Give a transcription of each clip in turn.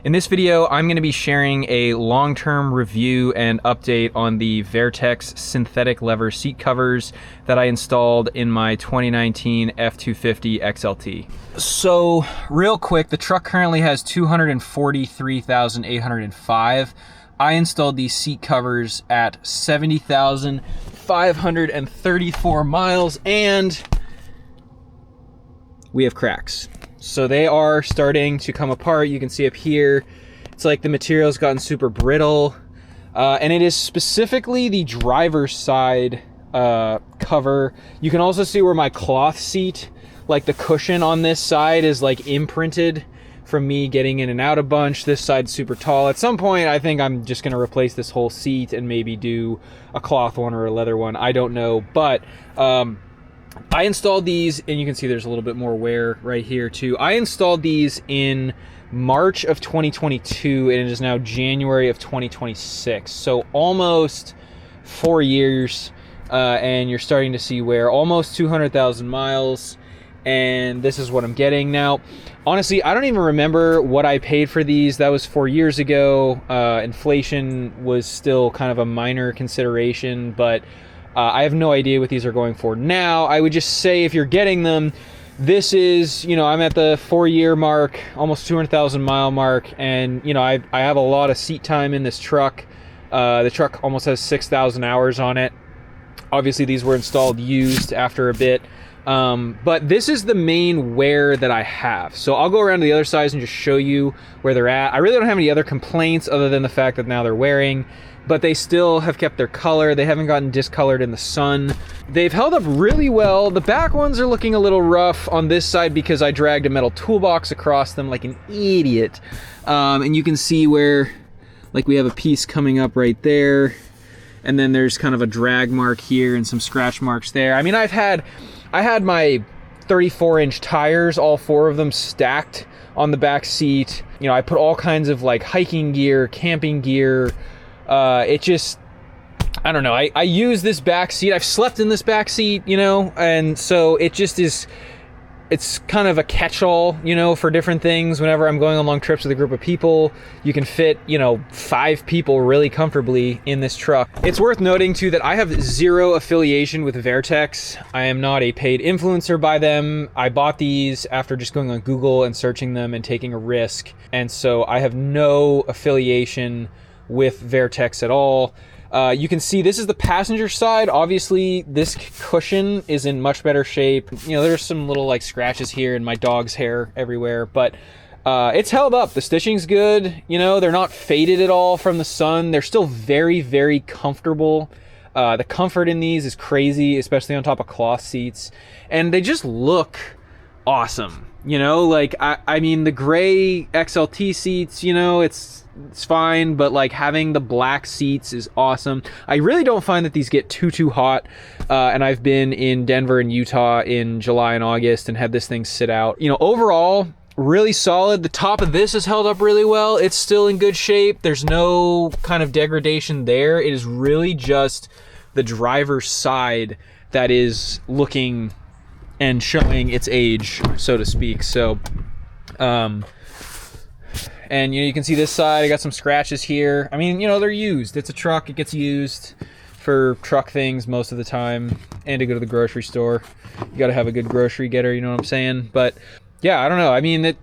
In this video, I'm going to be sharing a long-term review and update on the Vertex synthetic leather seat covers that I installed in my 2019 F250 XLT. So real quick, the truck currently has 243,805. I installed these seat covers at 70,534 miles and we have cracks. So they are starting to come apart. You can see up here, it's like the material's gotten super brittle. And it is specifically the driver's side cover. You can also see where my cloth seat, like the cushion on this side is like imprinted from me getting in and out a bunch. This side's super tall. At some point, I think I'm just gonna replace this whole seat and maybe do a cloth one or a leather one. I don't know, but I installed these, and you can see there's a little bit more wear right here too. I installed these in March of 2022, and it is now January of 2026. So almost 4 years, and you're starting to see wear, almost 200,000 miles, and this is what I'm getting. Now, honestly, I don't even remember what I paid for these. That was 4 years ago. Inflation was still kind of a minor consideration, but I have no idea what these are going for now. I would just say if you're getting them, this is, you know, I'm at the 4-year mark, almost 200,000 mile mark, and you know, I have a lot of seat time in this truck. The truck almost has 6,000 hours on it. Obviously, these were installed used after a bit, but this is the main wear that I have. So I'll go around to the other sides and just show you where they're at. I really don't have any other complaints other than the fact that now they're wearing, but they still have kept their color. They haven't gotten discolored in the sun. They've held up really well. The back ones are looking a little rough on this side because I dragged a metal toolbox across them like an idiot. And you can see where, like, we have a piece coming up right there, and then there's kind of a drag mark here and some scratch marks there. I mean, I had my 34-inch tires, all 4 of them stacked on the back seat. You know, I put all kinds of like hiking gear, camping gear. It just, I don't know, I use this back seat. I've slept in this back seat, you know, and so it just is, it's kind of a catch-all, you know, for different things. Whenever I'm going on long trips with a group of people, you can fit, you know, 5 people really comfortably in this truck. It's worth noting too that I have zero affiliation with Vertex. I am not a paid influencer by them. I bought these after just going on Google and searching them and taking a risk. And so I have no affiliation with Vertex at all. You can see this is the passenger side. Obviously, this cushion is in much better shape. You know, there's some little like scratches here and my dog's hair everywhere, but it's held up. The stitching's good. You know, they're not faded at all from the sun. They're still very, very comfortable. The comfort in these is crazy, especially on top of cloth seats. And they just look awesome. You know, like, I mean, the gray XLT seats, you know, it's fine, but like having the black seats is awesome. I really don't find that these get too hot, and I've been in Denver and Utah in July and August and had this thing sit out. You know, overall, really solid. The top of this is held up really well. It's still in good shape. There's no kind of degradation there. It is really just the driver's side that is looking and showing its age, so to speak. So, and you know, you can see this side, I got some scratches here. I mean, you know, they're used. It's a truck, it gets used for truck things most of the time, and to go to the grocery store. You gotta have a good grocery getter, you know what I'm saying? But yeah, I don't know. I mean,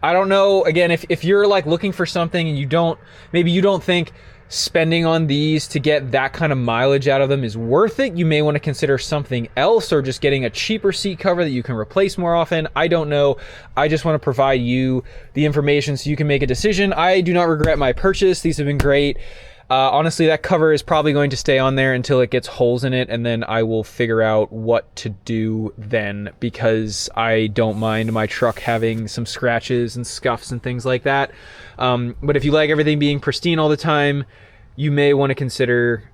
I don't know, again, if you're like looking for something and maybe you don't think spending on these to get that kind of mileage out of them is worth it, you may want to consider something else, or just getting a cheaper seat cover that you can replace more often. I don't know. I just want to provide you the information so you can make a decision. I do not regret my purchase. These have been great. Honestly, that cover is probably going to stay on there until it gets holes in it, and then I will figure out what to do then, because I don't mind my truck having some scratches and scuffs and things like that. But if you like everything being pristine all the time, you may want to consider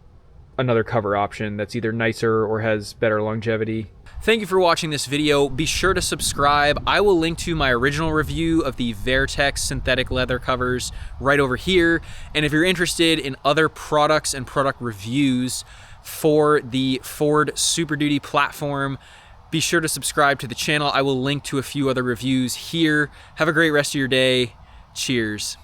another cover option that's either nicer or has better longevity. Thank you for watching this video. Be sure to subscribe. I will link to my original review of the Vertex synthetic leather covers right over here. And if you're interested in other products and product reviews for the Ford Super Duty platform, be sure to subscribe to the channel. I will link to a few other reviews here. Have a great rest of your day. Cheers.